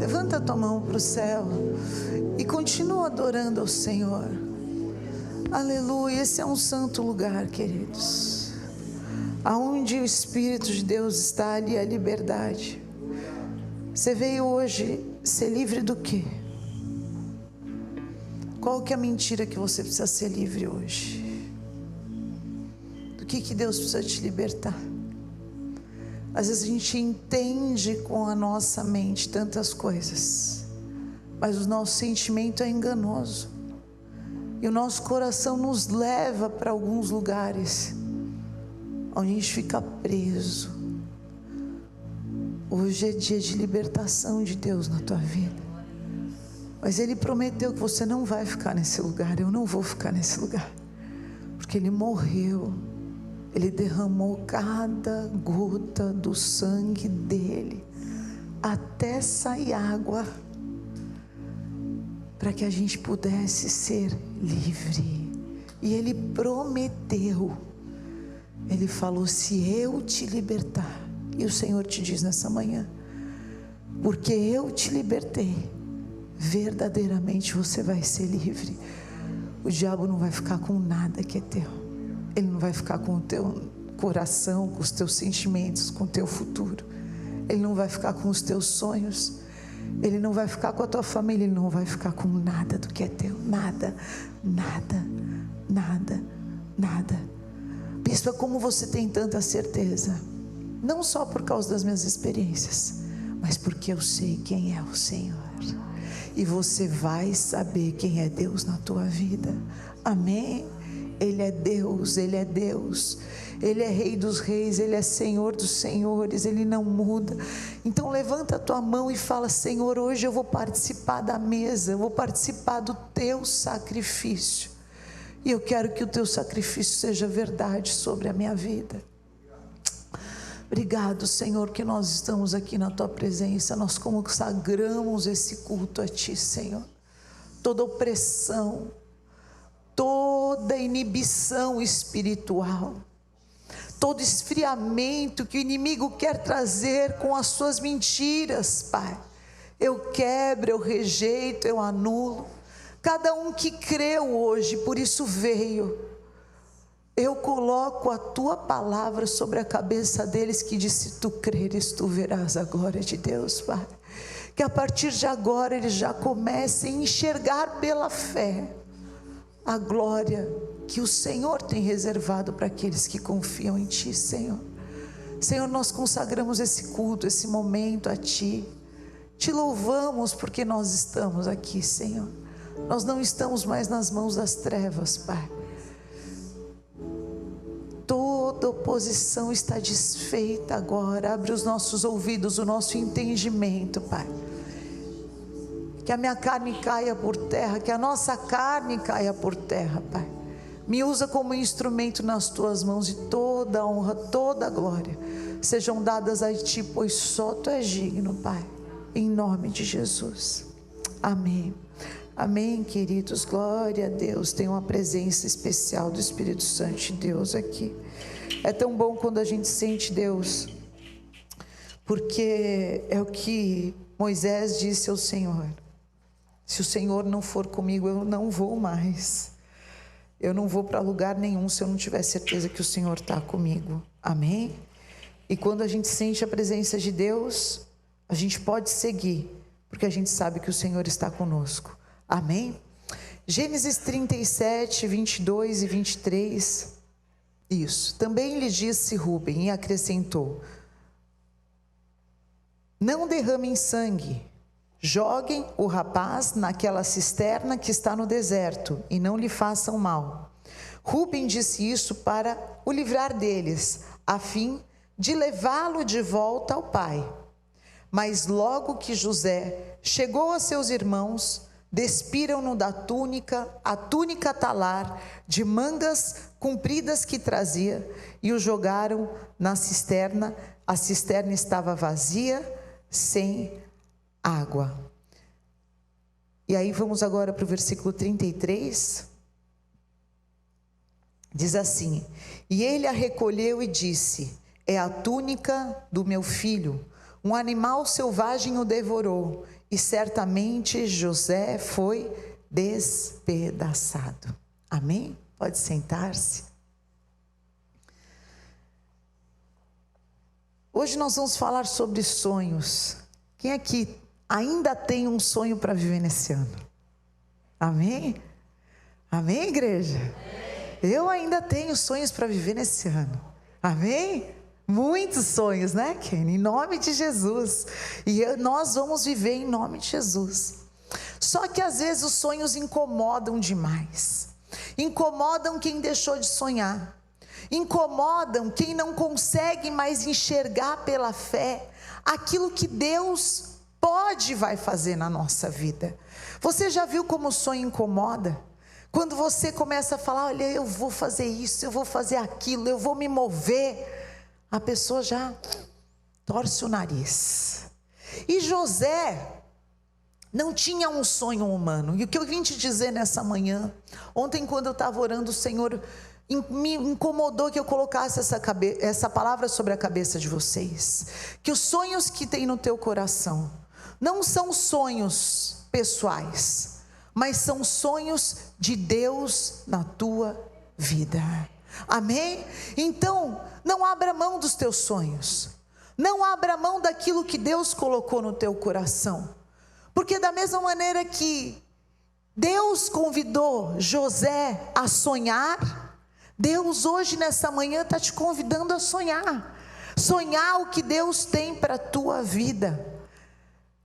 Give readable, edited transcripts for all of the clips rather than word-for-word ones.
Levanta a tua mão para o céu e continua adorando ao Senhor. Aleluia, esse é um santo lugar, queridos. Aonde o Espírito de Deus está, ali a liberdade. Você veio hoje ser livre do quê? Qual que é a mentira que você precisa ser livre hoje? Do que Deus precisa te libertar? Às vezes a gente entende com a nossa mente tantas coisas, mas o nosso sentimento é enganoso. E o nosso coração nos leva para alguns lugares onde a gente fica preso. Hoje é dia de libertação de Deus na tua vida. Mas Ele prometeu que você não vai ficar nesse lugar. Eu não vou ficar nesse lugar. Porque Ele morreu. Ele derramou cada gota do sangue dEle, até sair água, para que a gente pudesse ser livre. E Ele prometeu. Ele falou: se eu te libertar, e o Senhor te diz nessa manhã, porque eu te libertei, verdadeiramente você vai ser livre. O diabo não vai ficar com nada que é teu. Ele não vai ficar com o teu coração, com os teus sentimentos, com o teu futuro. Ele não vai ficar com os teus sonhos. Ele não vai ficar com a tua família. Ele não vai ficar com nada do que é teu. Nada, nada, nada, nada. Bispo, como você tem tanta certeza? Não só por causa das minhas experiências, mas porque eu sei quem é o Senhor. E você vai saber quem é Deus na tua vida. Amém? Ele é Deus, Ele é Deus. Ele é Rei dos Reis, Ele é Senhor dos Senhores, Ele não muda. Então levanta a tua mão e fala: Senhor, hoje eu vou participar da mesa, eu vou participar do teu sacrifício. E eu quero que o teu sacrifício seja verdade sobre a minha vida. Obrigado, Senhor, que nós estamos aqui na tua presença. Nós consagramos esse culto a ti, Senhor. Toda opressão, toda inibição espiritual, todo esfriamento que o inimigo quer trazer com as suas mentiras, Pai, eu quebro, eu rejeito, eu anulo. Cada um que creu hoje, por isso veio, eu coloco a tua palavra sobre a cabeça deles, que diz: se tu creres, tu verás a glória de Deus, Pai. Que a partir de agora eles já comecem a enxergar pela fé a glória que o Senhor tem reservado para aqueles que confiam em ti, Senhor. Senhor, nós consagramos esse culto, esse momento a ti. Te louvamos porque nós estamos aqui, Senhor. Nós não estamos mais nas mãos das trevas, Pai. Toda oposição está desfeita agora. Abre os nossos ouvidos, o nosso entendimento, Pai. Que a minha carne caia por terra, que a nossa carne caia por terra, Pai. Me usa como instrumento nas tuas mãos, e toda a honra, toda a glória sejam dadas a ti, pois só tu és digno, Pai. Em nome de Jesus. Amém. Amém, queridos. Glória a Deus. Tem uma presença especial do Espírito Santo de Deus aqui. É tão bom quando a gente sente Deus, porque é o que Moisés disse ao Senhor: se o Senhor não for comigo, eu não vou mais. Eu não vou para lugar nenhum se eu não tiver certeza que o Senhor está comigo. Amém? E quando a gente sente a presença de Deus, a gente pode seguir, porque a gente sabe que o Senhor está conosco. Amém? Gênesis 37, 22 e 23. Isso. Também lhe disse Rúben e acrescentou: não derramem sangue. Joguem o rapaz naquela cisterna que está no deserto, e não lhe façam mal. Rúben disse isso para o livrar deles, a fim de levá-lo de volta ao pai. Mas logo que José chegou a seus irmãos, despiram-no da túnica, a túnica talar, de mangas compridas que trazia, e o jogaram na cisterna. A cisterna estava vazia, sem água. E aí vamos agora para o versículo 33. Diz assim: e ele a recolheu e disse: é a túnica do meu filho. Um animal selvagem o devorou, e certamente José foi despedaçado. Amém? Pode sentar-se. Hoje nós vamos falar sobre sonhos. Quem aqui ainda tem um sonho para viver nesse ano? Amém? Amém, igreja? Eu ainda tenho sonhos para viver nesse ano. Amém? Muitos sonhos, né, Kenny? Em nome de Jesus. E nós vamos viver em nome de Jesus. Só que às vezes os sonhos incomodam demais. Incomodam quem deixou de sonhar. Incomodam quem não consegue mais enxergar pela fé aquilo que Deus pode e vai fazer na nossa vida. Você já viu como o sonho incomoda? Quando você começa a falar, olha, eu vou fazer isso, eu vou fazer aquilo, eu vou me mover, a pessoa já torce o nariz. E José não tinha um sonho humano. E o que eu vim te dizer nessa manhã, ontem quando eu estava orando, o Senhor me incomodou que eu colocasse essa palavra sobre a cabeça de vocês. Que os sonhos que tem no teu coração não são sonhos pessoais, mas são sonhos de Deus na tua vida. Amém? Então, não abra mão dos teus sonhos. Não abra mão daquilo que Deus colocou no teu coração. Porque da mesma maneira que Deus convidou José a sonhar, Deus hoje nessa manhã está te convidando a sonhar. Sonhar o que Deus tem para a tua vida.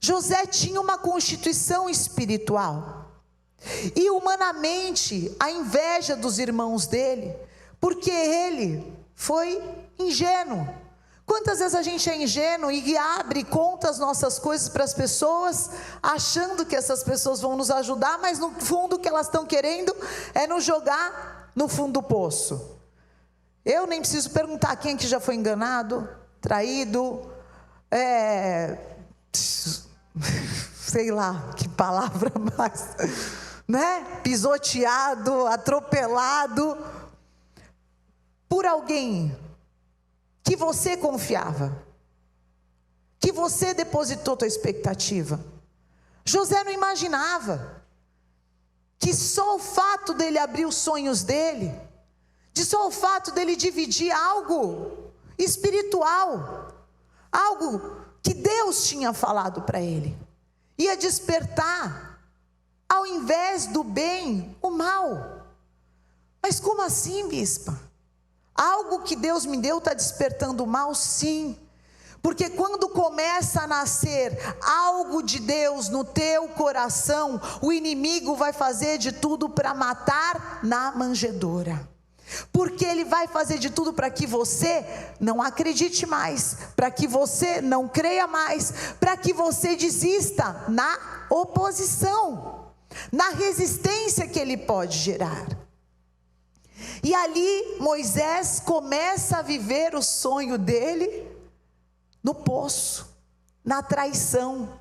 José tinha uma constituição espiritual. E humanamente, a inveja dos irmãos dele, porque ele foi ingênuo. Quantas vezes a gente é ingênuo e abre e conta as nossas coisas para as pessoas, achando que essas pessoas vão nos ajudar, mas no fundo o que elas estão querendo é nos jogar no fundo do poço. Eu nem preciso perguntar quem que já foi enganado, traído, sei lá que palavra mais, né? Pisoteado, atropelado por alguém que você confiava, que você depositou tua expectativa. José não imaginava que só o fato dele abrir os sonhos dele, de só o fato dele dividir algo espiritual, algo que Deus tinha falado para ele, ia despertar, ao invés do bem, o mal. Mas como assim, bispa? Algo que Deus me deu está despertando o mal? Sim. Porque quando começa a nascer algo de Deus no teu coração, o inimigo vai fazer de tudo para matar na manjedoura. Porque ele vai fazer de tudo para que você não acredite mais, para que você não creia mais, para que você desista na oposição, na resistência que ele pode gerar. E ali Moisés começa a viver o sonho dele no poço, na traição,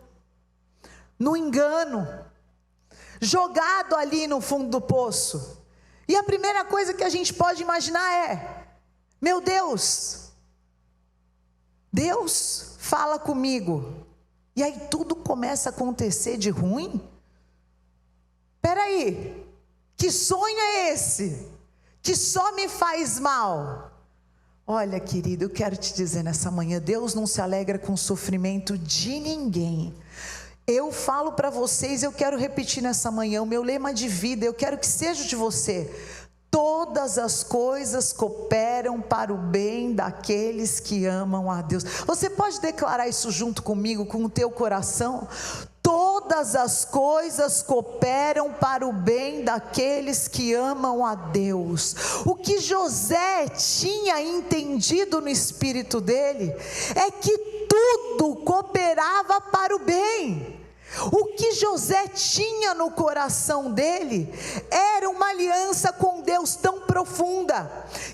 no engano, jogado ali no fundo do poço. E a primeira coisa que a gente pode imaginar é: meu Deus, Deus fala comigo, e aí tudo começa a acontecer de ruim? Espera aí, que sonho é esse, que só me faz mal? Olha, querido, eu quero te dizer nessa manhã, Deus não se alegra com o sofrimento de ninguém. Eu falo para vocês, eu quero repetir nessa manhã, o meu lema de vida, eu quero que seja de você: todas as coisas cooperam para o bem daqueles que amam a Deus. Você pode declarar isso junto comigo, com o teu coração? Todas as coisas cooperam para o bem daqueles que amam a Deus. O que José tinha entendido no espírito dele é que tudo cooperava para o bem. O que José tinha no coração dele era uma aliança com Deus tão profunda,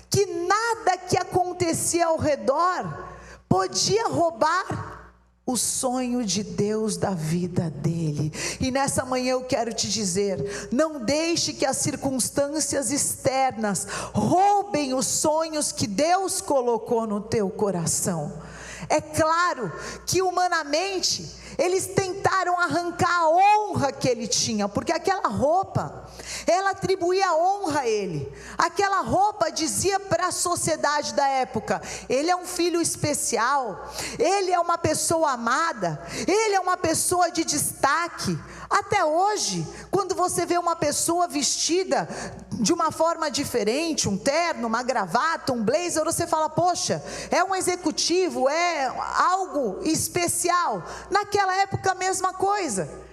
que nada que acontecia ao redor podia roubar o sonho de Deus da vida dele. E nessa manhã eu quero te dizer: não deixe que as circunstâncias externas roubem os sonhos que Deus colocou no teu coração. É claro que humanamente Eles tentaram arrancar a honra que ele tinha, porque aquela roupa, ela atribuía honra a ele. Aquela roupa dizia para a sociedade da época: ele é um filho especial, ele é uma pessoa amada, ele é uma pessoa de destaque. Até hoje, quando você vê uma pessoa vestida de uma forma diferente, um terno, uma gravata, um blazer, você fala: poxa, é um executivo, é algo especial. Naquela época a mesma coisa.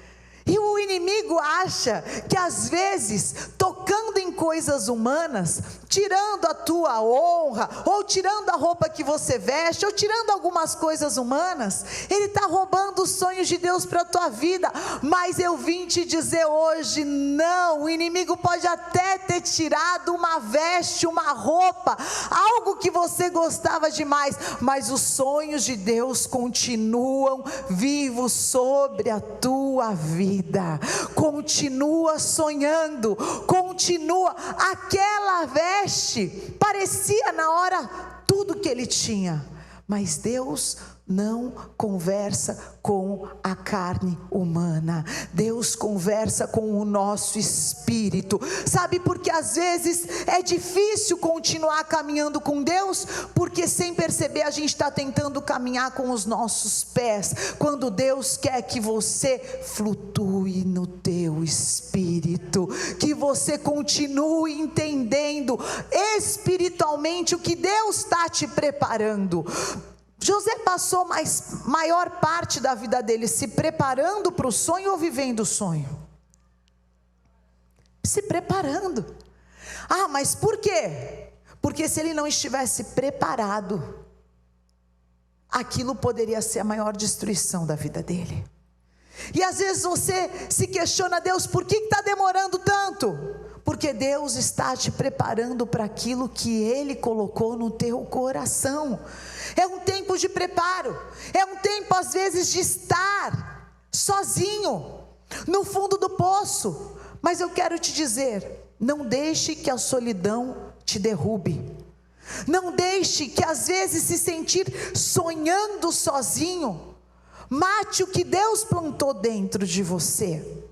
E o inimigo acha que às vezes, tocando em coisas humanas, tirando a tua honra, ou tirando a roupa que você veste, ou tirando algumas coisas humanas, ele está roubando os sonhos de Deus para a tua vida. Mas eu vim te dizer hoje: não, o inimigo pode até ter tirado uma veste, uma roupa, algo que você gostava demais, mas os sonhos de Deus continuam vivos sobre a tua vida. Continua sonhando, continua. Aquela veste parecia na hora tudo que ele tinha, mas Deus não conversa com a carne humana, Deus conversa com o nosso espírito. Sabe por que às vezes é difícil continuar caminhando com Deus? Porque sem perceber a gente está tentando caminhar com os nossos pés, quando Deus quer que você flutue no teu espírito, que você continue entendendo espiritualmente o que Deus está te preparando. José passou maior parte da vida dele se preparando para o sonho ou vivendo o sonho? Se preparando. Ah, mas por quê? Porque se ele não estivesse preparado, aquilo poderia ser a maior destruição da vida dele. E às vezes você se questiona: Deus, por que está demorando tanto? Porque Deus está te preparando para aquilo que Ele colocou no teu coração. É um tempo de preparo, é um tempo às vezes de estar sozinho, no fundo do poço. Mas eu quero te dizer: não deixe que a solidão te derrube. Não deixe que às vezes se sentir sonhando sozinho mate o que Deus plantou dentro de você.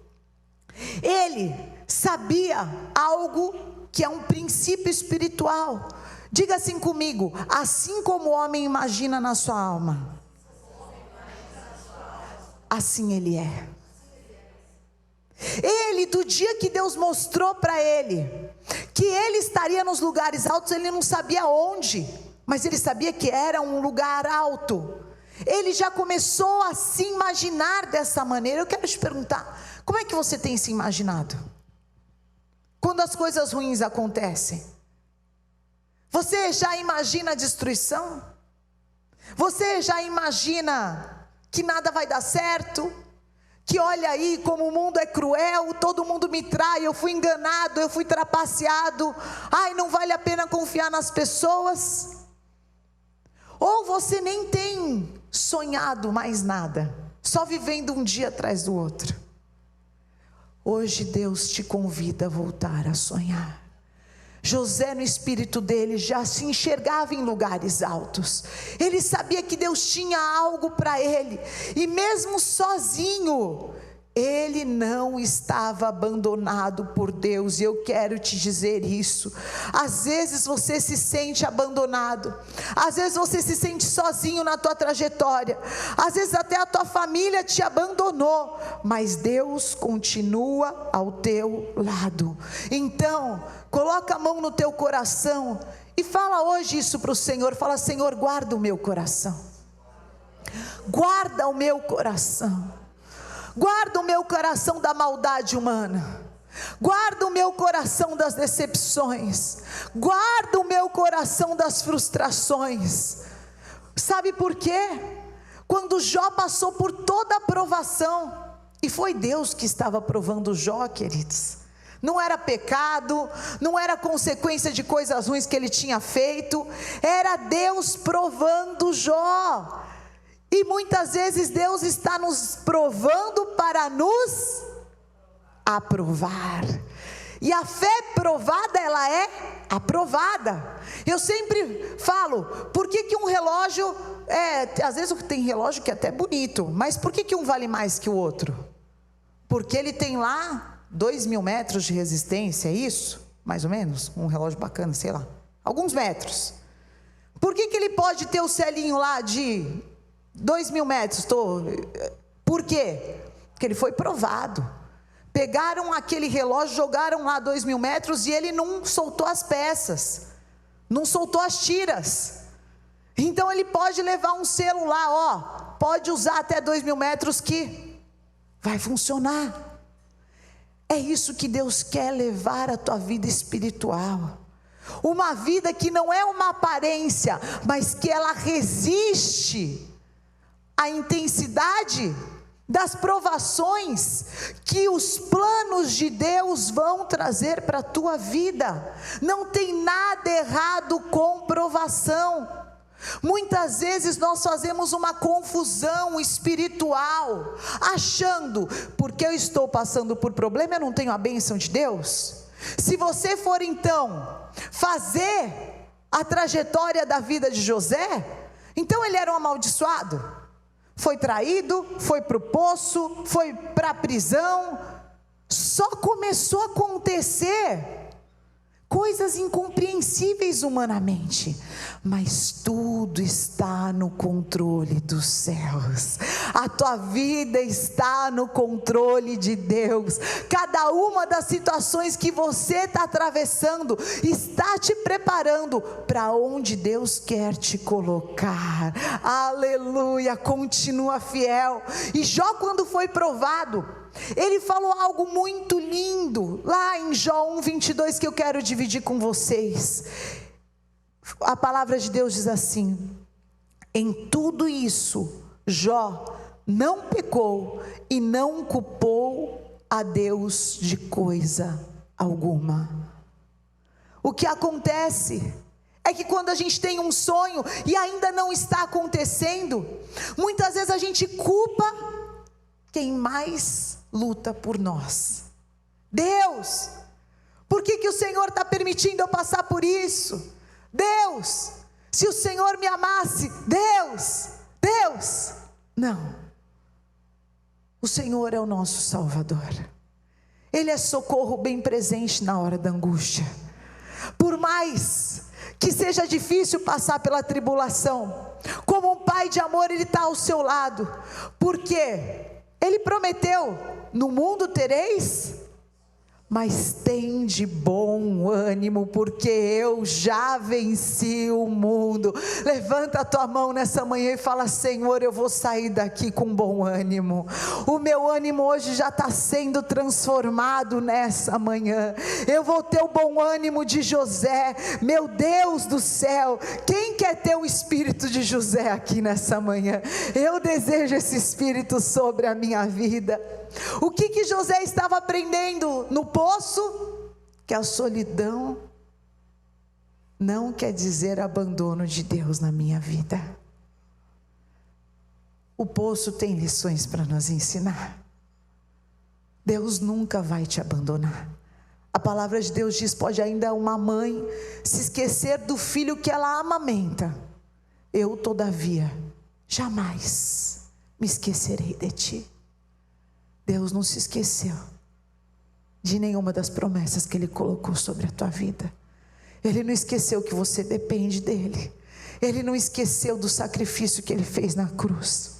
Ele sabia algo que é um princípio espiritual. Diga assim comigo: assim como o homem imagina na sua alma, assim ele é. Ele, do dia que Deus mostrou para ele que ele estaria nos lugares altos, ele não sabia onde, mas ele sabia que era um lugar alto. Ele já começou a se imaginar dessa maneira. Eu quero te perguntar: como é que você tem se imaginado quando as coisas ruins acontecem? Você já imagina a destruição? Você já imagina que nada vai dar certo? Que olha aí como o mundo é cruel, todo mundo me trai, eu fui enganado, eu fui trapaceado, ai, não vale a pena confiar nas pessoas? Ou você nem tem sonhado mais nada, só vivendo um dia atrás do outro? Hoje Deus te convida a voltar a sonhar. José, no espírito dele, já se enxergava em lugares altos. Ele sabia que Deus tinha algo para ele, e mesmo sozinho, ele não estava abandonado por Deus. E eu quero te dizer isso: às vezes você se sente abandonado, às vezes você se sente sozinho na tua trajetória, às vezes até a tua família te abandonou, mas Deus continua ao teu lado. Então, coloca a mão no teu coração e fala hoje isso para o Senhor. Fala: Senhor, guarda o meu coração, guarda o meu coração. Guarda o meu coração da maldade humana, guarda o meu coração das decepções, guarda o meu coração das frustrações. Sabe por quê? Quando Jó passou por toda a provação, e foi Deus que estava provando Jó, queridos, não era pecado, não era consequência de coisas ruins que ele tinha feito, era Deus provando Jó. E muitas vezes Deus está nos provando para nos aprovar. E a fé provada, ela é aprovada. Eu sempre falo, por que um relógio, às vezes tem relógio que é até bonito, mas por que um vale mais que o outro? Porque ele tem lá 2.000 metros de resistência, é isso? Mais ou menos, um relógio bacana, sei lá, alguns metros. Por que ele pode ter o selinho lá de 2.000 metros? Por quê? Porque ele foi provado. Pegaram aquele relógio, jogaram lá 2.000 metros e ele não soltou as peças, não soltou as tiras. Então ele pode levar um selo lá, pode usar até 2.000 metros que vai funcionar. É isso que Deus quer levar a tua vida espiritual. Uma vida que não é uma aparência, mas que ela resiste à intensidade das provações que os planos de Deus vão trazer para a tua vida. Não tem nada errado com provação. Muitas vezes nós fazemos uma confusão espiritual, achando, porque eu estou passando por problema, eu não tenho a bênção de Deus. Se você for então fazer a trajetória da vida de José, então ele era um amaldiçoado. Foi traído, foi para o poço, foi para a prisão. Só começou a acontecer coisas incompreensíveis humanamente, mas tudo está no controle dos céus. A tua vida está no controle de Deus. Cada uma das situações que você está atravessando está te preparando para onde Deus quer te colocar. Aleluia, continua fiel. E Jó, quando foi provado, ele falou algo muito lindo, lá em Jó 1:22, que eu quero dividir com vocês. A palavra de Deus diz assim: em tudo isso, Jó não pecou e não culpou a Deus de coisa alguma. O que acontece é que quando a gente tem um sonho e ainda não está acontecendo, muitas vezes a gente culpa quem mais luta por nós. Deus, por que o Senhor está permitindo eu passar por isso? Deus, se o Senhor me amasse, Deus, não. O Senhor é o nosso Salvador. Ele é socorro bem presente na hora da angústia. Por mais que seja difícil passar pela tribulação, como um pai de amor, Ele está ao seu lado, porque Ele prometeu: no mundo tereis, mas tem de bom ânimo, porque eu já venci o mundo. Levanta a tua mão nessa manhã e fala: Senhor, eu vou sair daqui com bom ânimo. O meu ânimo hoje já está sendo transformado nessa manhã. Eu vou ter o bom ânimo de José. Meu Deus do céu, quem quer ter o espírito de José aqui nessa manhã? Eu desejo esse espírito sobre a minha vida. O que José estava aprendendo no poço? Que a solidão não quer dizer abandono de Deus na minha vida. O poço tem lições para nos ensinar. Deus nunca vai te abandonar. A palavra de Deus diz: pode ainda uma mãe se esquecer do filho que ela amamenta, eu todavia jamais me esquecerei de ti. Deus não se esqueceu de nenhuma das promessas que Ele colocou sobre a tua vida. Ele não esqueceu que você depende dEle. Ele não esqueceu do sacrifício que Ele fez na cruz.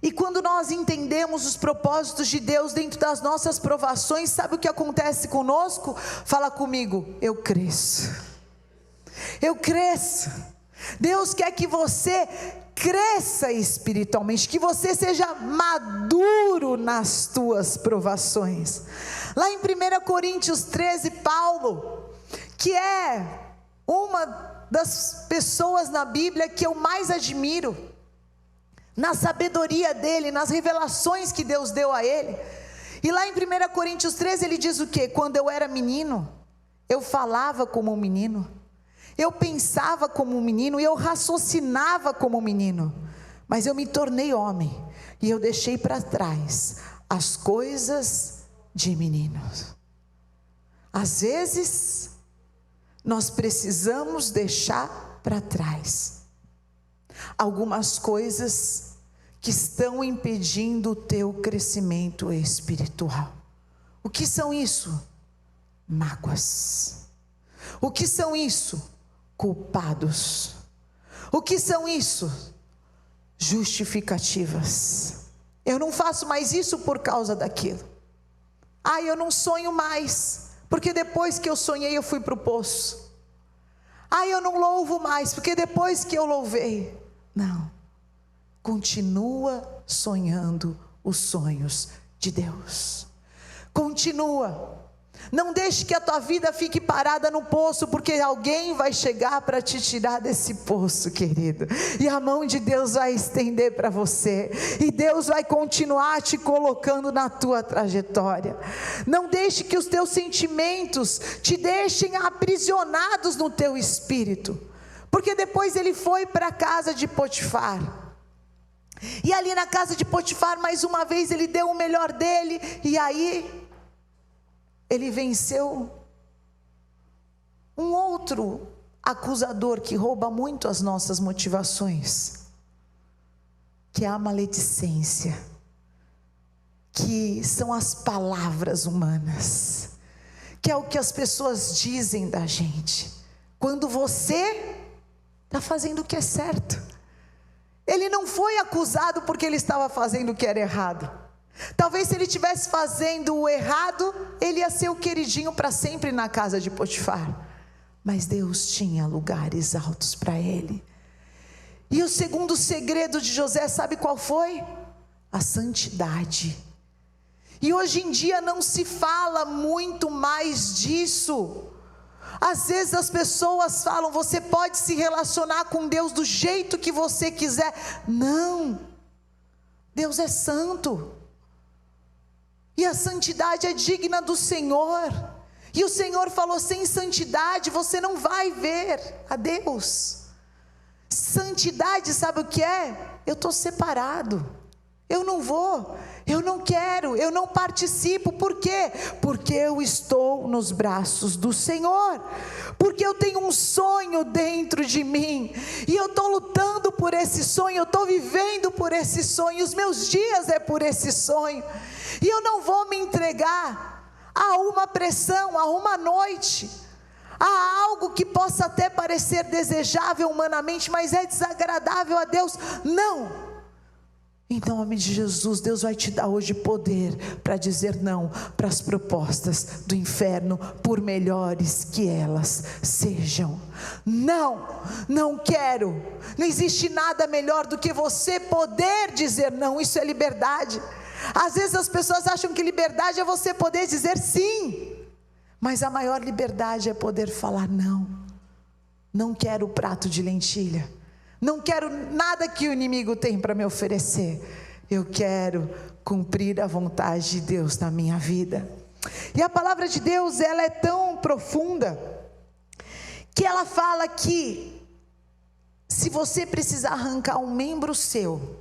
E quando nós entendemos os propósitos de Deus dentro das nossas provações, sabe o que acontece conosco? Fala comigo: eu cresço. Eu cresço. Deus quer que você cresça espiritualmente, que você seja maduro nas tuas provações. Lá em 1 Coríntios 13, Paulo, que é uma das pessoas na Bíblia que eu mais admiro, na sabedoria dele, nas revelações que Deus deu a ele. E lá em 1 Coríntios 13 ele diz o quê? Quando eu era menino, eu falava como um menino, eu pensava como um menino e eu raciocinava como um menino, mas eu me tornei homem e eu deixei para trás as coisas de meninos. Às vezes nós precisamos deixar para trás algumas coisas que estão impedindo o teu crescimento espiritual. O que são isso? Mágoas. O que são isso? Culpados. O que são isso? Justificativas. Eu não faço mais isso por causa daquilo. Eu não sonho mais, porque depois que eu sonhei eu fui para o poço. Eu não louvo mais, porque depois que eu louvei. Não. Continua sonhando os sonhos de Deus. Continua. Não deixe que a tua vida fique parada no poço, porque alguém vai chegar para te tirar desse poço, querido. E a mão de Deus vai estender para você. E Deus vai continuar te colocando na tua trajetória. Não deixe que os teus sentimentos te deixem aprisionados no teu espírito. Porque depois ele foi para a casa de Potifar. E ali na casa de Potifar, mais uma vez, ele deu o melhor dele. E aí ele venceu um outro acusador que rouba muito as nossas motivações, que é a maledicência, que são as palavras humanas, que é o que as pessoas dizem da gente, quando você está fazendo o que é certo. Ele não foi acusado porque ele estava fazendo o que era errado. Talvez se ele estivesse fazendo o errado, ele ia ser o queridinho para sempre na casa de Potifar. Mas Deus tinha lugares altos para ele. E o segundo segredo de José, sabe qual foi? A santidade. E hoje em dia não se fala muito mais disso. Às vezes as pessoas falam, você pode se relacionar com Deus do jeito que você quiser. Não. Deus é santo. E a santidade é digna do Senhor. E o Senhor falou, sem santidade você não vai ver a Deus. Santidade, sabe o que é? Eu estou separado. Eu não vou, eu não quero, eu não participo. Por quê? Porque eu estou nos braços do Senhor. Porque eu tenho um sonho dentro de mim. E eu estou lutando por esse sonho, eu estou vivendo por esse sonho. Os meus dias é por esse sonho. E eu não vou me entregar a uma pressão, a uma noite, a algo que possa até parecer desejável humanamente, mas é desagradável a Deus. Não. Em nome de Jesus, Deus vai te dar hoje poder para dizer não para as propostas do inferno, por melhores que elas sejam. Não, não quero. Não existe nada melhor do que você poder dizer não. Isso é liberdade. Às vezes as pessoas acham que liberdade é você poder dizer sim, mas a maior liberdade é poder falar não. Não quero o prato de lentilha, não quero nada que o inimigo tem para me oferecer. Eu quero cumprir a vontade de Deus na minha vida. E a palavra de Deus, ela é tão profunda, que ela fala que se você precisar arrancar um membro seu,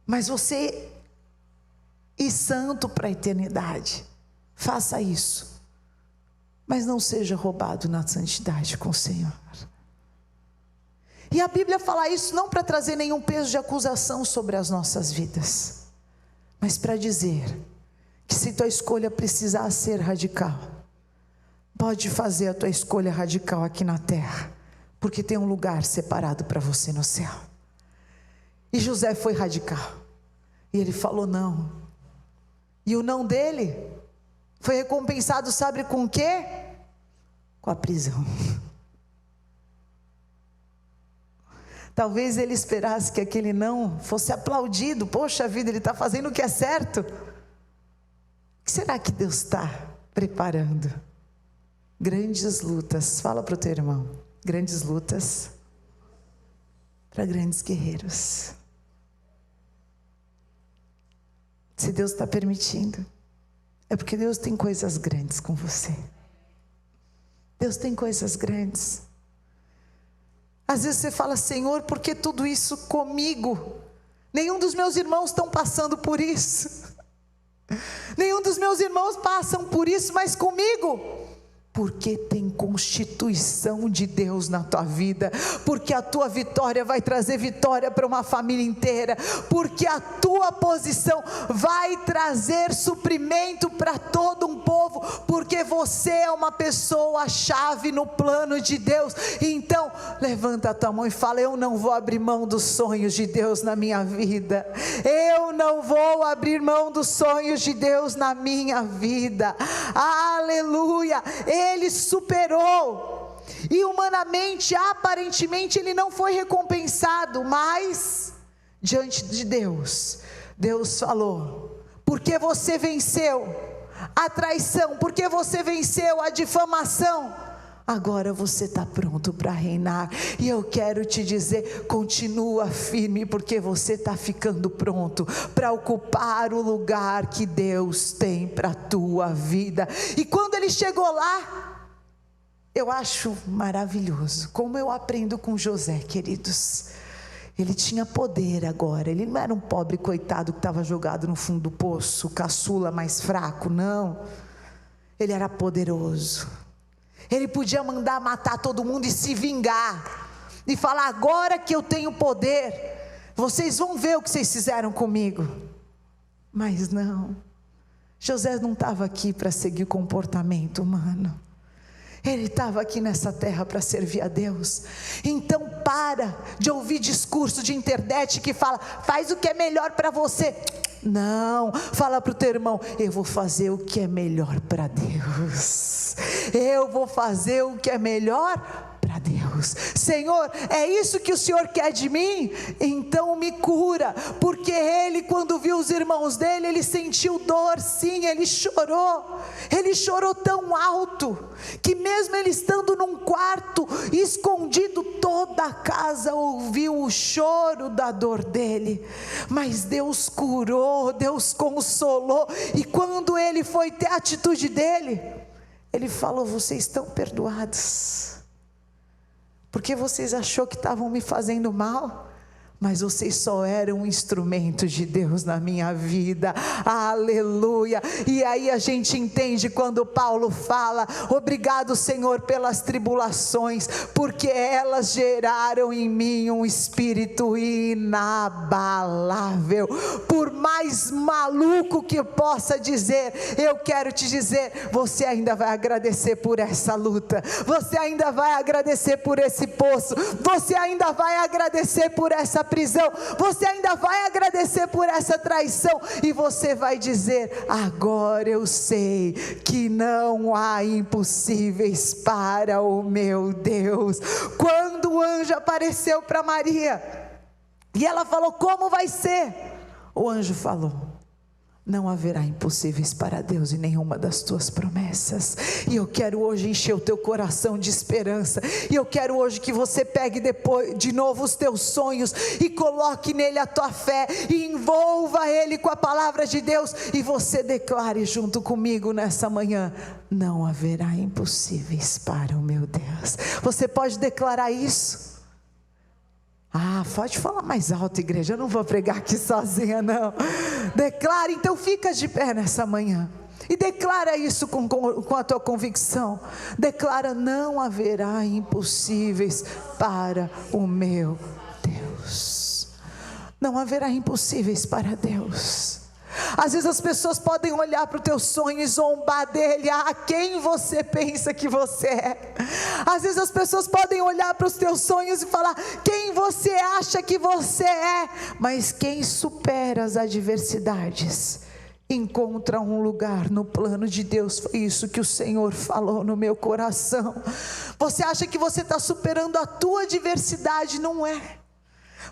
mas você ir santo para a eternidade, faça isso, mas não seja roubado na santidade com o Senhor. E a Bíblia fala isso não para trazer nenhum peso de acusação sobre as nossas vidas, mas para dizer que se tua escolha precisar ser radical, pode fazer a tua escolha radical aqui na terra, porque tem um lugar separado para você no céu. E José foi radical, e ele falou não. E o não dele foi recompensado, sabe com o quê? Com a prisão. Talvez ele esperasse que aquele não fosse aplaudido. Poxa vida, ele está fazendo o que é certo. O que será que Deus está preparando? Grandes lutas. Fala para o teu irmão. Grandes lutas para grandes guerreiros. Se Deus está permitindo, é porque Deus tem coisas grandes com você. Deus tem coisas grandes. Às vezes você fala, Senhor, por que tudo isso comigo? Nenhum dos meus irmãos estão passando por isso. Nenhum dos meus irmãos passam por isso, mas comigo Porque tem constituição de Deus na tua vida, porque a tua vitória vai trazer vitória para uma família inteira, porque a tua posição vai trazer suprimento para todo um povo, porque você é uma pessoa chave no plano de Deus. Então levanta a tua mão e fala: eu não vou abrir mão dos sonhos de Deus na minha vida, eu não vou abrir mão dos sonhos de Deus na minha vida. Aleluia. Ele superou, e humanamente, aparentemente, ele não foi recompensado, mas diante de Deus, Deus falou: porque você venceu a traição, porque você venceu a difamação, agora você está pronto para reinar. E eu quero te dizer: continua firme, porque você está ficando pronto para ocupar o lugar que Deus tem para a tua vida. E quando ele chegou lá, eu acho maravilhoso como eu aprendo com José, queridos. Ele tinha poder agora, ele não era um pobre coitado que estava jogado no fundo do poço, caçula mais fraco, não. Ele era poderoso. Ele podia mandar matar todo mundo e se vingar, e falar: agora que eu tenho poder, vocês vão ver o que vocês fizeram comigo. Mas não, José não estava aqui para seguir comportamento humano. Ele estava aqui nessa terra para servir a Deus. Então para de ouvir discurso de internet que fala: faz o que é melhor para você. Não, fala para o teu irmão: eu vou fazer o que é melhor para Deus. Eu vou fazer o que é melhor para Deus. Senhor, é isso que o Senhor quer de mim? Então me cura. Porque ele, quando viu os irmãos dele, ele sentiu dor, sim, ele chorou tão alto, que mesmo ele estando num quarto, escondido, toda a casa ouviu o choro da dor dele. Mas Deus curou, Deus consolou, e quando ele foi ter a atitude dele, ele falou: vocês estão perdoados, porque vocês achou que estavam me fazendo mal, mas vocês só eram um instrumento de Deus na minha vida. Aleluia. E aí a gente entende quando Paulo fala: obrigado, Senhor, pelas tribulações, porque elas geraram em mim um espírito inabalável. Por mais maluco que eu possa dizer, eu quero te dizer: você ainda vai agradecer por essa luta, você ainda vai agradecer por esse poço, você ainda vai agradecer por essa prisão, você ainda vai agradecer por essa traição, e você vai dizer: agora eu sei que não há impossíveis para o meu Deus. Quando o anjo apareceu para Maria, e ela falou: como vai ser? O anjo falou: não haverá impossíveis para Deus em nenhuma das tuas promessas. E eu quero hoje encher o teu coração de esperança, e eu quero hoje que você pegue depois de novo os teus sonhos, e coloque nele a tua fé, e envolva ele com a palavra de Deus, e você declare junto comigo nessa manhã: não haverá impossíveis para o meu Deus. Você pode declarar isso? Pode falar mais alto, igreja, eu não vou pregar aqui sozinha, não. Declara, então fica de pé nessa manhã, e declara isso com a tua convicção. Declara: não haverá impossíveis para o meu Deus. Não haverá impossíveis para Deus. Às vezes as pessoas podem olhar para o teu sonho e zombar dele: quem você pensa que você é? Às vezes as pessoas podem olhar para os teus sonhos e falar: quem você acha que você é? Mas quem supera as adversidades encontra um lugar no plano de Deus. Foi isso que o Senhor falou no meu coração. Você acha que você está superando a tua adversidade? Não é.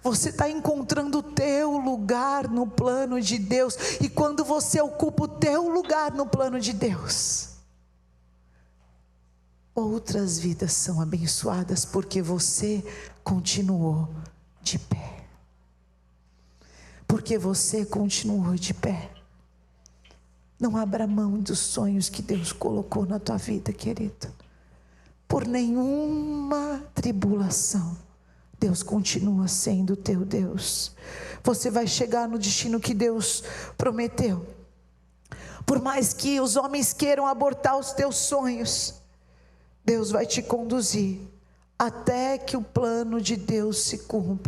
Você está encontrando o teu lugar no plano de Deus, e quando você ocupa o teu lugar no plano de Deus, outras vidas são abençoadas, porque você continuou de pé. Porque você continuou de pé. Não abra mão dos sonhos que Deus colocou na tua vida, querido. Por nenhuma tribulação, Deus continua sendo o teu Deus. Você vai chegar no destino que Deus prometeu. Por mais que os homens queiram abortar os teus sonhos, Deus vai te conduzir até que o plano de Deus se cumpra.